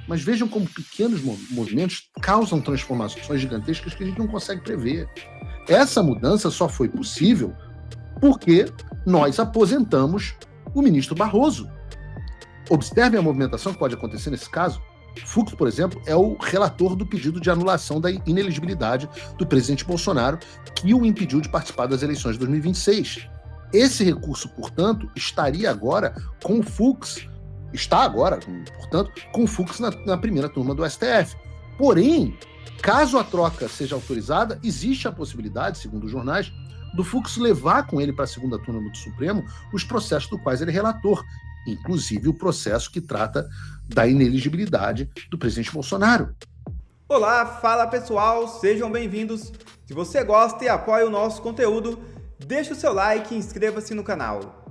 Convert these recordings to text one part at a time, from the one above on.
Mas vejam como pequenos movimentos causam transformações gigantescas que a gente não consegue prever. Essa mudança só foi possível porque nós aposentamos o ministro Barroso. Observem a movimentação que pode acontecer nesse caso. Fux, por exemplo, é o relator do pedido de anulação da inelegibilidade do presidente Bolsonaro, que o impediu de participar das eleições de 2026. Esse recurso, portanto, estaria agora com o Fux, está agora, portanto, com o Fux na primeira turma do STF. Porém, caso a troca seja autorizada, existe a possibilidade, segundo os jornais, do Fux levar com ele para a segunda turma do Supremo os processos do quais ele é relator, inclusive o processo que trata da inelegibilidade do presidente Bolsonaro. Olá, fala pessoal, sejam bem-vindos. Se você gosta e apoia o nosso conteúdo, deixa o seu like e inscreva-se no canal.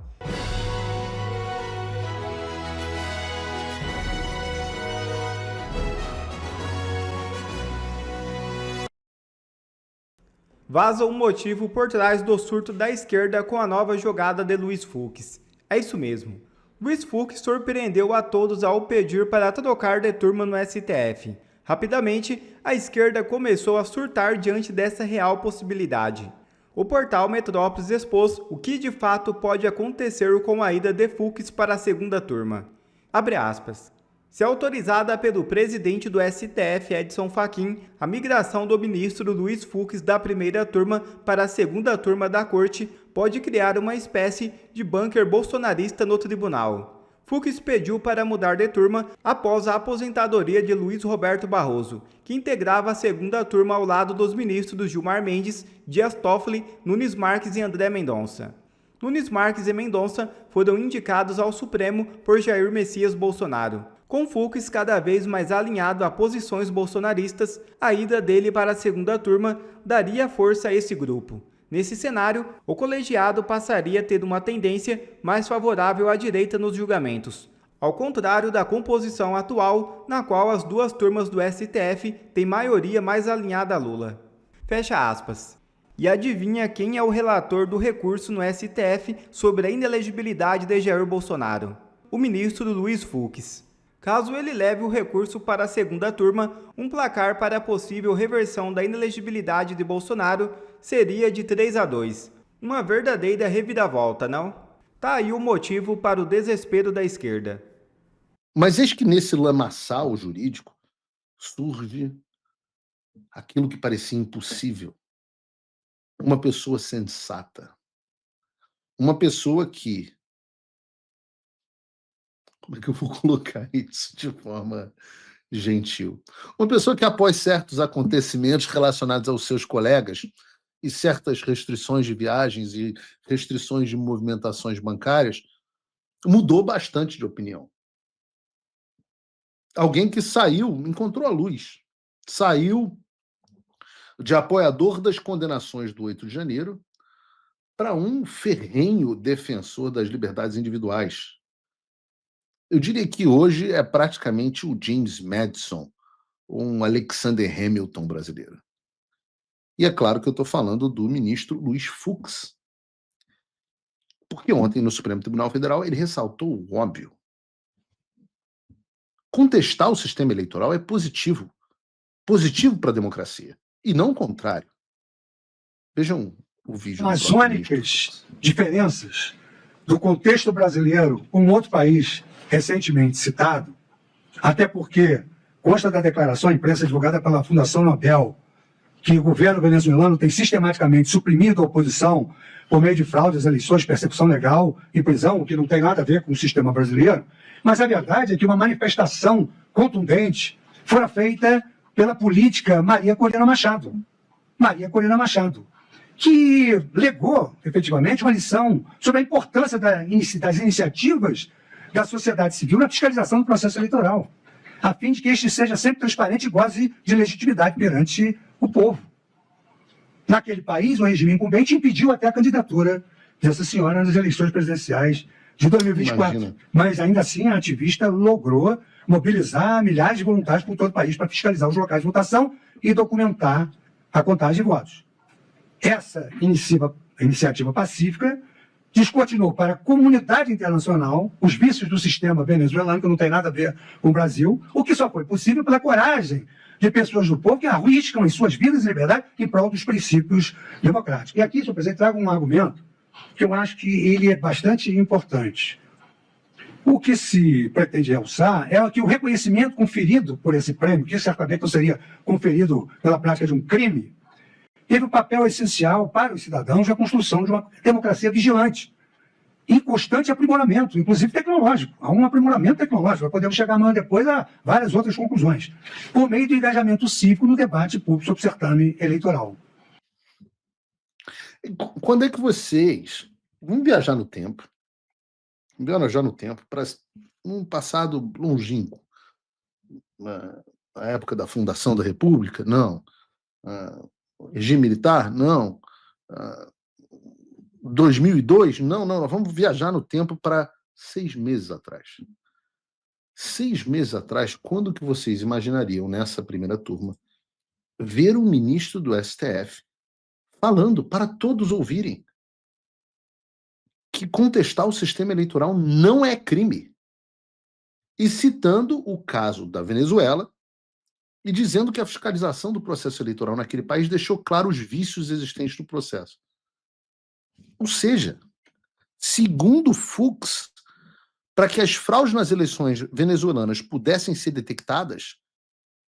Vaza um motivo por trás do surto da esquerda com a nova jogada de Luiz Fux. É isso mesmo. Luiz Fux surpreendeu a todos ao pedir para trocar de turma no STF. Rapidamente, a esquerda começou a surtar diante dessa real possibilidade. O portal Metrópolis expôs o que de fato pode acontecer com a ida de Fux para a segunda turma. Abre aspas. Se autorizada pelo presidente do STF, Edson Fachin, a migração do ministro Luiz Fux da primeira turma para a segunda turma da corte pode criar uma espécie de bunker bolsonarista no tribunal. Fux pediu para mudar de turma após a aposentadoria de Luiz Roberto Barroso, que integrava a segunda turma ao lado dos ministros Gilmar Mendes, Dias Toffoli, Nunes Marques e André Mendonça. Nunes Marques e Mendonça foram indicados ao Supremo por Jair Messias Bolsonaro. Com Fux cada vez mais alinhado a posições bolsonaristas, a ida dele para a segunda turma daria força a esse grupo. Nesse cenário, o colegiado passaria a ter uma tendência mais favorável à direita nos julgamentos, ao contrário da composição atual, na qual as duas turmas do STF têm maioria mais alinhada a Lula. Fecha aspas. E adivinha quem é o relator do recurso no STF sobre a inelegibilidade de Jair Bolsonaro? O ministro Luiz Fux. Caso ele leve o recurso para a segunda turma, um placar para a possível reversão da inelegibilidade de Bolsonaro seria de 3-2. Uma verdadeira reviravolta, não? Tá aí o motivo para o desespero da esquerda. Mas eis que nesse lamaçal jurídico surge aquilo que parecia impossível. Uma pessoa sensata. Uma pessoa que... Como é que eu vou colocar isso de forma gentil? Uma pessoa que, após certos acontecimentos relacionados aos seus colegas e certas restrições de viagens e restrições de movimentações bancárias, mudou bastante de opinião. Alguém que saiu, encontrou a luz, saiu de apoiador das condenações do 8 de janeiro para um ferrenho defensor das liberdades individuais. Eu diria que hoje é praticamente o James Madison, um Alexander Hamilton brasileiro. E é claro que eu estou falando do ministro Luiz Fux. Porque ontem, no Supremo Tribunal Federal, ele ressaltou o óbvio. Contestar o sistema eleitoral é positivo. Positivo para a democracia. E não o contrário. Vejam o vídeo. As únicas diferenças do contexto brasileiro com um outro país recentemente citado, até porque consta da declaração à imprensa divulgada pela Fundação Nobel que o governo venezuelano tem sistematicamente suprimido a oposição por meio de fraude às eleições, persecução legal e prisão, o que não tem nada a ver com o sistema brasileiro, mas a verdade é que uma manifestação contundente fora feita pela política Maria Corina Machado. Maria Corina Machado, que legou, efetivamente, uma lição sobre a importância das iniciativas da sociedade civil na fiscalização do processo eleitoral, a fim de que este seja sempre transparente e goze de legitimidade perante o povo. Naquele país, o regime incumbente impediu até a candidatura dessa senhora nas eleições presidenciais de 2024. Imagina. Mas, ainda assim, a ativista logrou mobilizar milhares de voluntários por todo o país para fiscalizar os locais de votação e documentar a contagem de votos. Essa iniciativa pacífica descortinou para a comunidade internacional os vícios do sistema venezuelano, que não tem nada a ver com o Brasil, o que só foi possível pela coragem de pessoas do povo que arriscam em suas vidas e liberdade em prol dos princípios democráticos. E aqui, senhor presidente, trago um argumento que eu acho que ele é bastante importante. O que se pretende realçar é que o reconhecimento conferido por esse prêmio, que certamente não seria conferido pela prática de um crime, teve um papel essencial para os cidadãos na construção de uma democracia vigilante, em constante aprimoramento, inclusive tecnológico. Há um aprimoramento tecnológico, podemos chegar amanhã depois a várias outras conclusões, por meio do engajamento cívico no debate público sobre o certame eleitoral. Quando é que vocês vão viajar no tempo? Viajar no tempo para um passado longínquo, na época da fundação da República? Não. Regime militar? Não. 2002? Não. Nós vamos viajar no tempo para 6 meses atrás. 6 meses atrás, quando que vocês imaginariam, nessa primeira turma, ver um ministro do STF falando para todos ouvirem que contestar o sistema eleitoral não é crime? E citando o caso da Venezuela e dizendo que a fiscalização do processo eleitoral naquele país deixou claro os vícios existentes no processo. Ou seja, segundo Fux, para que as fraudes nas eleições venezuelanas pudessem ser detectadas,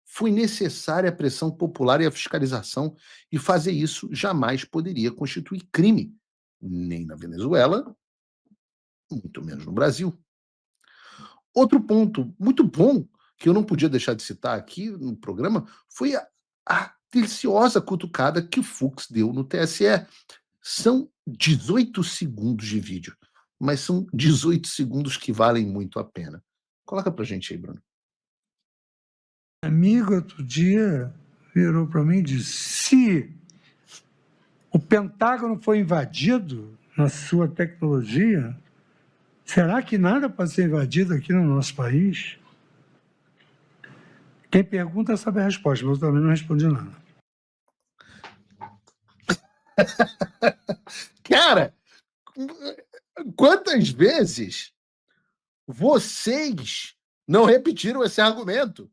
foi necessária a pressão popular e a fiscalização, e fazer isso jamais poderia constituir crime, nem na Venezuela, muito menos no Brasil. Outro ponto muito bom, que eu não podia deixar de citar aqui no programa, foi a deliciosa cutucada que o Fux deu no TSE. São 18 segundos de vídeo, mas são 18 segundos que valem muito a pena. Coloca pra gente aí, Bruno. Amigo, outro dia, virou para mim e disse: se o Pentágono foi invadido na sua tecnologia, será que nada pode ser invadido aqui no nosso país? Quem pergunta sabe a resposta, mas eu também não respondi nada. Cara, quantas vezes vocês não repetiram esse argumento?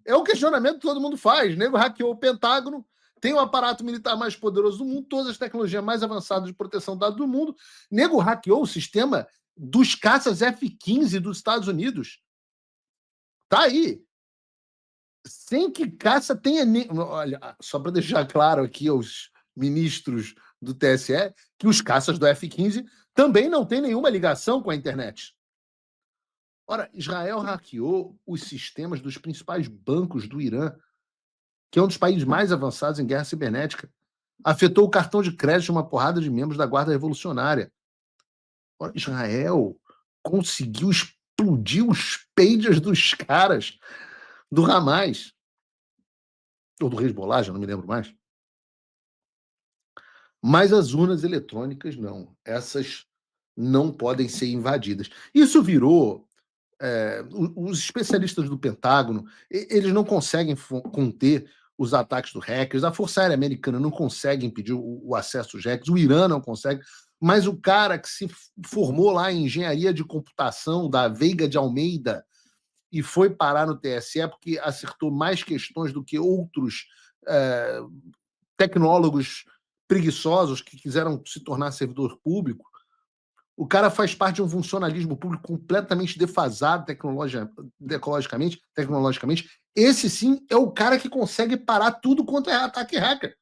É um questionamento que todo mundo faz. O nego hackeou o Pentágono, tem o aparato militar mais poderoso do mundo, todas as tecnologias mais avançadas de proteção de dados do mundo. O nego hackeou o sistema dos caças F-15 dos Estados Unidos. Tá aí. Sem que caça tenha... Olha, só para deixar claro aqui aos ministros do TSE, que os caças do F-15 também não têm nenhuma ligação com a internet. Ora, Israel hackeou os sistemas dos principais bancos do Irã, que é um dos países mais avançados em guerra cibernética. Afetou o cartão de crédito de uma porrada de membros da Guarda Revolucionária. Ora, Israel conseguiu explodir os pagers dos caras do Hamas, ou do Hezbollah, já não me lembro mais. Mas as urnas eletrônicas não. Essas não podem ser invadidas. Isso virou... os especialistas do Pentágono, eles não conseguem conter os ataques do hackers, a Força Aérea Americana não consegue impedir o acesso aos hackers, o Irã não consegue, mas o cara que se formou lá em engenharia de computação da Veiga de Almeida e foi parar no TSE porque acertou mais questões do que outros tecnólogos preguiçosos que quiseram se tornar servidor público. O cara faz parte de um funcionalismo público completamente defasado tecnologicamente. Esse, sim, é o cara que consegue parar tudo quanto é ataque hacker.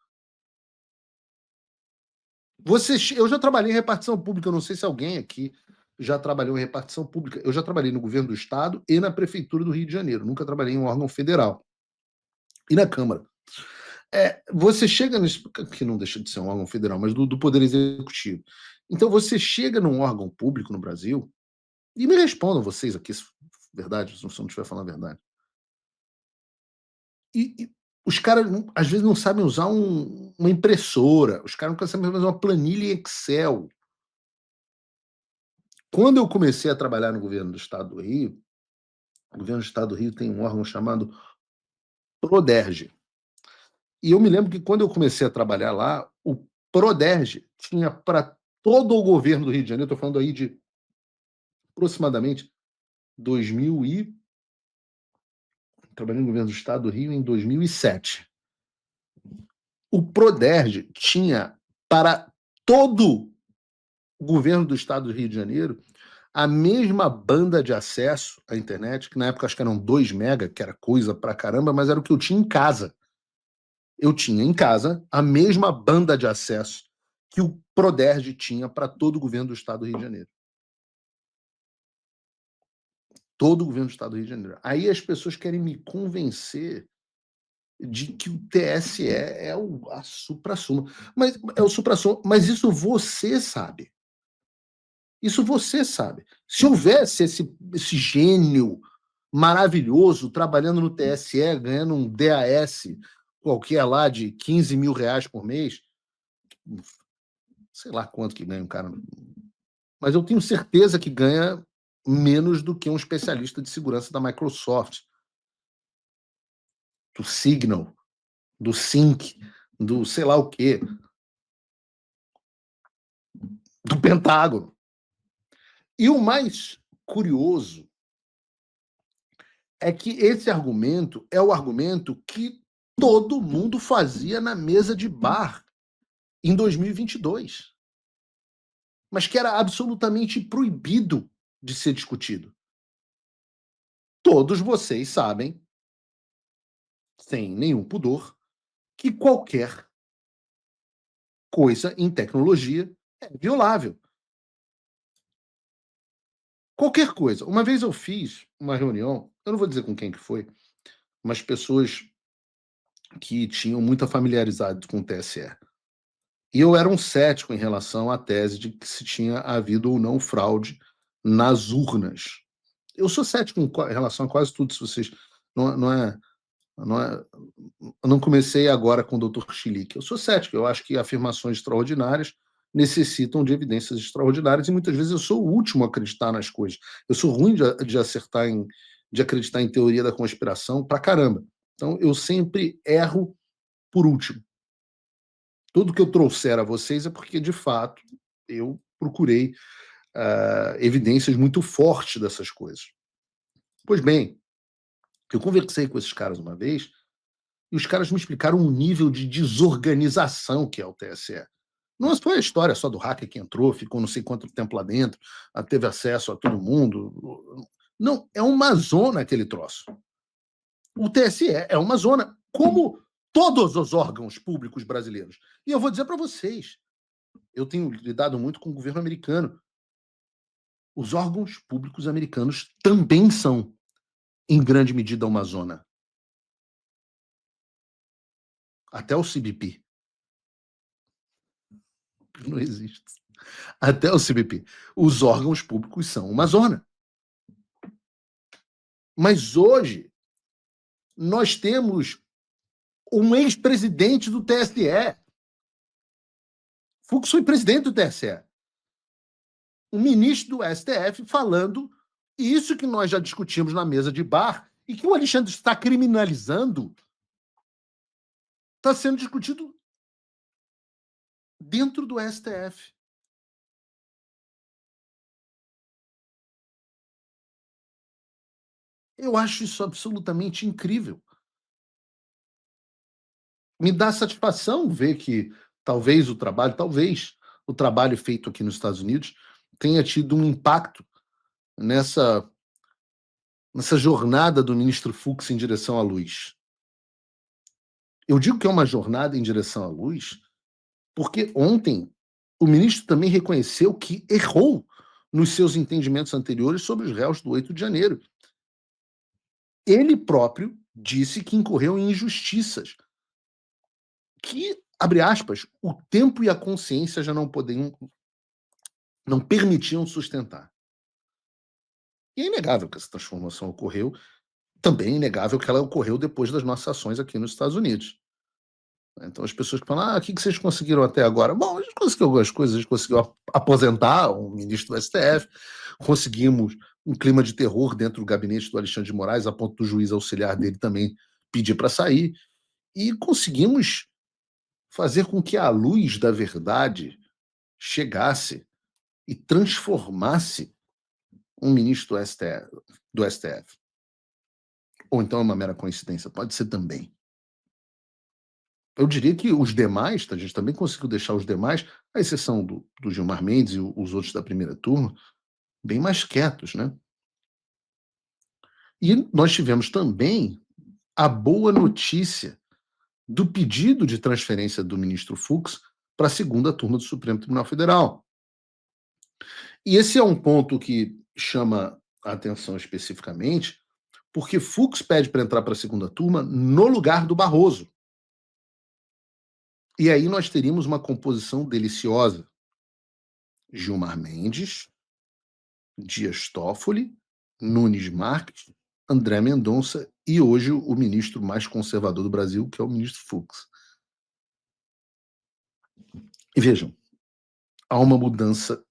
Eu já trabalhei em repartição pública, eu não sei se alguém aqui já trabalhou em repartição pública. Eu já trabalhei no governo do Estado e na Prefeitura do Rio de Janeiro. Nunca trabalhei em um órgão federal. E na Câmara. Você chega nesse... que não deixa de ser um órgão federal, mas do Poder Executivo. Então, você chega num órgão público no Brasil, e me respondam vocês aqui, se verdade, se eu não estiver falando a verdade. E os caras, às vezes, não sabem usar uma impressora, os caras não sabem fazer uma planilha em Excel. Quando eu comecei a trabalhar no governo do Estado do Rio, o governo do Estado do Rio tem um órgão chamado Proderj. E eu me lembro que quando eu comecei a trabalhar lá, o Proderj tinha para todo o governo do Rio de Janeiro, estou falando aí de aproximadamente 2000 e... Trabalhei no governo do Estado do Rio em 2007. O Proderj tinha para todo o governo do Estado do Rio de Janeiro a mesma banda de acesso à internet, que na época acho que eram 2 mega, que era coisa pra caramba, mas era o que eu tinha em casa. Eu tinha em casa a mesma banda de acesso que o Proderj tinha para todo o governo do Estado do Rio de Janeiro. Todo o governo do Estado do Rio de Janeiro. Aí as pessoas querem me convencer de que o TSE é a supra-suma. Mas é o supra-suma, mas isso você sabe. Isso você sabe. Se houvesse esse gênio maravilhoso trabalhando no TSE, ganhando um DAS qualquer lá de 15 mil reais por mês, sei lá quanto que ganha um cara, mas eu tenho certeza que ganha menos do que um especialista de segurança da Microsoft, do Signal, do Sync, do sei lá o quê, do Pentágono. E o mais curioso é que esse argumento é o argumento que todo mundo fazia na mesa de bar em 2022, mas que era absolutamente proibido de ser discutido. Todos vocês sabem, sem nenhum pudor, que qualquer coisa em tecnologia é violável. Qualquer coisa. Uma vez eu fiz uma reunião, eu não vou dizer com quem que foi, mas pessoas que tinham muita familiaridade com o TSE. E eu era um cético em relação à tese de que se tinha havido ou não fraude nas urnas. Eu sou cético em relação a quase tudo, se vocês... Não é, eu não comecei agora com o Dr. Chilique. Eu sou cético, eu acho que afirmações extraordinárias necessitam de evidências extraordinárias e muitas vezes eu sou o último a acreditar nas coisas. Eu sou ruim de acreditar em teoria da conspiração pra caramba. Então eu sempre erro por último. Tudo que eu trouxer a vocês é porque, de fato, eu procurei evidências muito fortes dessas coisas. Pois bem, eu conversei com esses caras uma vez e os caras me explicaram um nível de desorganização que é o TSE. Não foi a história só do hacker que entrou, ficou não sei quanto tempo lá dentro, teve acesso a todo mundo. Não, é uma zona aquele troço. O TSE é uma zona, como todos os órgãos públicos brasileiros. E eu vou dizer para vocês, eu tenho lidado muito com o governo americano. Os órgãos públicos americanos também são, em grande medida, uma zona. Até o CBP. Não existe. Até o CBP. Os órgãos públicos são uma zona. Mas hoje, nós temos um ex-presidente do TSE. Fux foi presidente do TSE. Um ministro do STF falando isso que nós já discutimos na mesa de bar e que o Alexandre está criminalizando está sendo discutido dentro do STF. Eu acho isso absolutamente incrível. Me dá satisfação ver que talvez o trabalho feito aqui nos Estados Unidos tenha tido um impacto nessa jornada do ministro Fux em direção à luz. Eu digo que é uma jornada em direção à luz porque ontem o ministro também reconheceu que errou nos seus entendimentos anteriores sobre os réus do 8 de janeiro. Ele próprio disse que incorreu em injustiças que, abre aspas, o tempo e a consciência já não permitiam sustentar. E é inegável que essa transformação ocorreu, também é inegável que ela ocorreu depois das nossas ações aqui nos Estados Unidos. Então as pessoas que falam, o que vocês conseguiram até agora? Bom, a gente conseguiu algumas coisas, a gente conseguiu aposentar um ministro do STF, conseguimos um clima de terror dentro do gabinete do Alexandre de Moraes, a ponto do juiz auxiliar dele também pedir para sair, e conseguimos fazer com que a luz da verdade chegasse e transformasse um ministro do STF. Ou então é uma mera coincidência, pode ser também. Eu diria que os demais, a gente também conseguiu deixar os demais, à exceção do Gilmar Mendes e os outros da primeira turma, bem mais quietos, né? E nós tivemos também a boa notícia do pedido de transferência do ministro Fux para a segunda turma do Supremo Tribunal Federal. E esse é um ponto que chama a atenção especificamente, porque Fux pede para entrar para a segunda turma no lugar do Barroso. E aí nós teríamos uma composição deliciosa. Gilmar Mendes, Dias Toffoli, Nunes Marques, André Mendonça e hoje o ministro mais conservador do Brasil, que é o ministro Fux. E vejam, há uma mudança,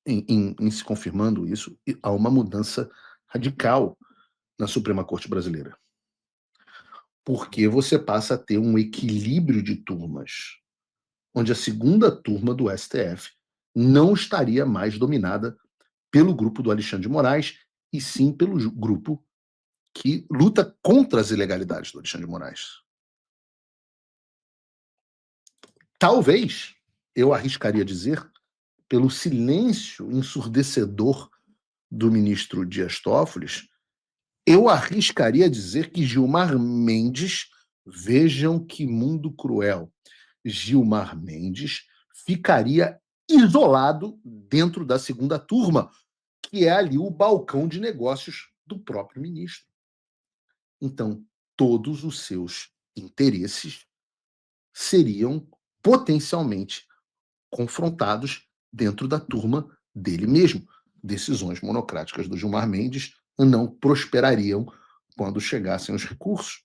em se confirmando isso, há uma mudança radical na Suprema Corte Brasileira. Porque você passa a ter um equilíbrio de turmas, onde a segunda turma do STF não estaria mais dominada pelo grupo do Alexandre de Moraes, e sim pelo grupo que luta contra as ilegalidades do Alexandre de Moraes. Talvez, eu arriscaria dizer, pelo silêncio ensurdecedor do ministro Dias Toffoli, eu arriscaria dizer que Gilmar Mendes, vejam que mundo cruel, Gilmar Mendes ficaria isolado dentro da segunda turma, que é ali o balcão de negócios do próprio ministro. Então, todos os seus interesses seriam potencialmente confrontados dentro da turma dele mesmo. Decisões monocráticas do Gilmar Mendes não prosperariam quando chegassem os recursos.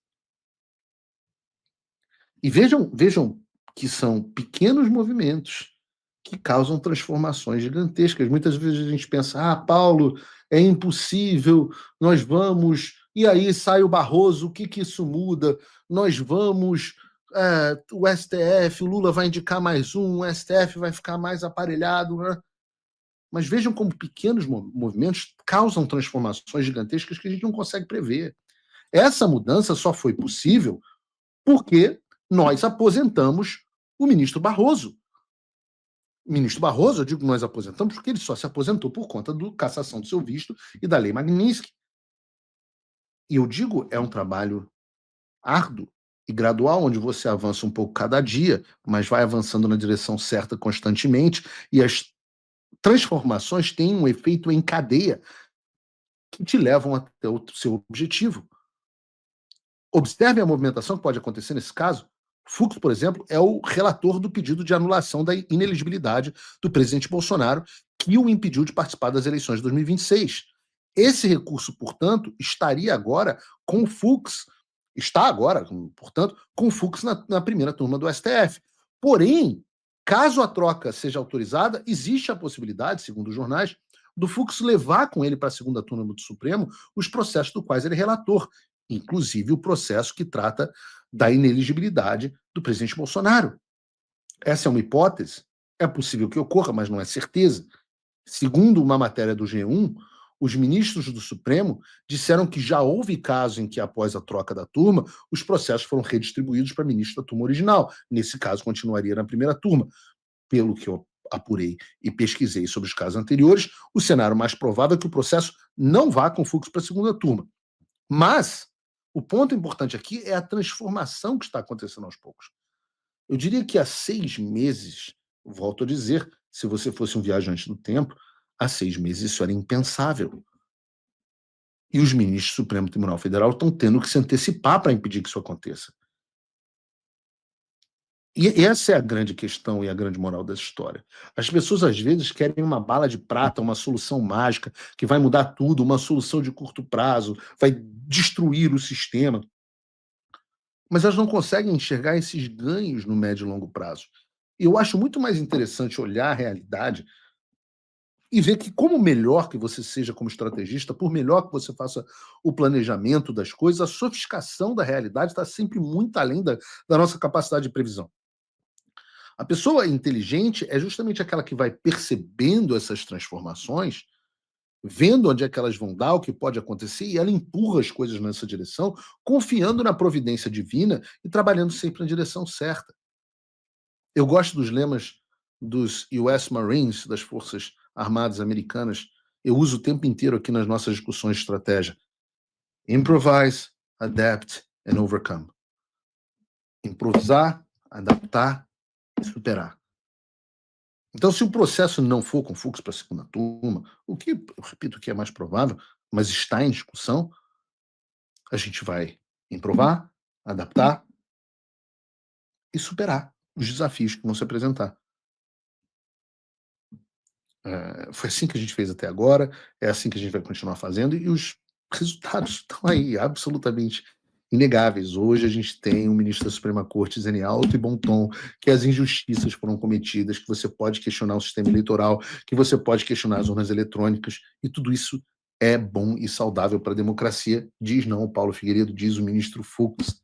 E vejam que são pequenos movimentos que causam transformações gigantescas. Muitas vezes a gente pensa, Paulo, é impossível, nós vamos... E aí sai o Barroso, o que isso muda? Nós vamos... o STF, o Lula vai indicar mais um, o STF vai ficar mais aparelhado, né? Mas vejam como pequenos movimentos causam transformações gigantescas que a gente não consegue prever. Essa mudança só foi possível porque nós aposentamos o ministro Barroso. O ministro Barroso, eu digo que nós aposentamos porque ele só se aposentou por conta da cassação do seu visto e da lei Magnitsky. E eu digo, é um trabalho árduo e gradual, onde você avança um pouco cada dia, mas vai avançando na direção certa constantemente, e as transformações têm um efeito em cadeia que te levam até o seu objetivo. Observe a movimentação que pode acontecer nesse caso. Fux, por exemplo, é o relator do pedido de anulação da inelegibilidade do presidente Bolsonaro, que o impediu de participar das eleições de 2026. Esse recurso, portanto, estaria agora com o Fux, está agora, portanto, com o Fux na primeira turma do STF. Porém, caso a troca seja autorizada, existe a possibilidade, segundo os jornais, do Fux levar com ele para a segunda turma do Supremo os processos do quais ele é relator, inclusive o processo que trata da inelegibilidade do presidente Bolsonaro. Essa é uma hipótese, é possível que ocorra, mas não é certeza. Segundo uma matéria do G1, os ministros do Supremo disseram que já houve caso em que, após a troca da turma, os processos foram redistribuídos para ministro da turma original. Nesse caso, continuaria na primeira turma. Pelo que eu apurei e pesquisei sobre os casos anteriores, o cenário mais provável é que o processo não vá com fluxo para a segunda turma. Mas o ponto importante aqui é a transformação que está acontecendo aos poucos. Eu diria que há 6 meses, volto a dizer, se você fosse um viajante do tempo, há 6 meses isso era impensável. E os ministros do Supremo Tribunal Federal estão tendo que se antecipar para impedir que isso aconteça. E essa é a grande questão e a grande moral dessa história. As pessoas, às vezes, querem uma bala de prata, uma solução mágica, que vai mudar tudo, uma solução de curto prazo, vai destruir o sistema. Mas elas não conseguem enxergar esses ganhos no médio e longo prazo. E eu acho muito mais interessante olhar a realidade e ver que, como melhor que você seja como estrategista, por melhor que você faça o planejamento das coisas, a sofisticação da realidade está sempre muito além da nossa capacidade de previsão. A pessoa inteligente é justamente aquela que vai percebendo essas transformações, vendo onde é que elas vão dar, o que pode acontecer, e ela empurra as coisas nessa direção, confiando na providência divina e trabalhando sempre na direção certa. Eu gosto dos lemas dos US Marines, das Forças Armadas Americanas. Eu uso o tempo inteiro aqui nas nossas discussões de estratégia. Improvise, adapt and overcome. Improvisar, adaptar e superar. Então, se o processo não for com fluxo para a segunda turma, o que, eu repito, que é mais provável, mas está em discussão, a gente vai improvar, adaptar e superar os desafios que vão se apresentar. Foi assim que a gente fez até agora, é assim que a gente vai continuar fazendo, e os resultados estão aí, absolutamente inegáveis. Hoje a gente tem um ministro da Suprema Corte dizendo em alto e bom tom que as injustiças foram cometidas, que você pode questionar o sistema eleitoral, que você pode questionar as urnas eletrônicas, e tudo isso é bom e saudável para a democracia, diz não o Paulo Figueiredo, diz o ministro Fux.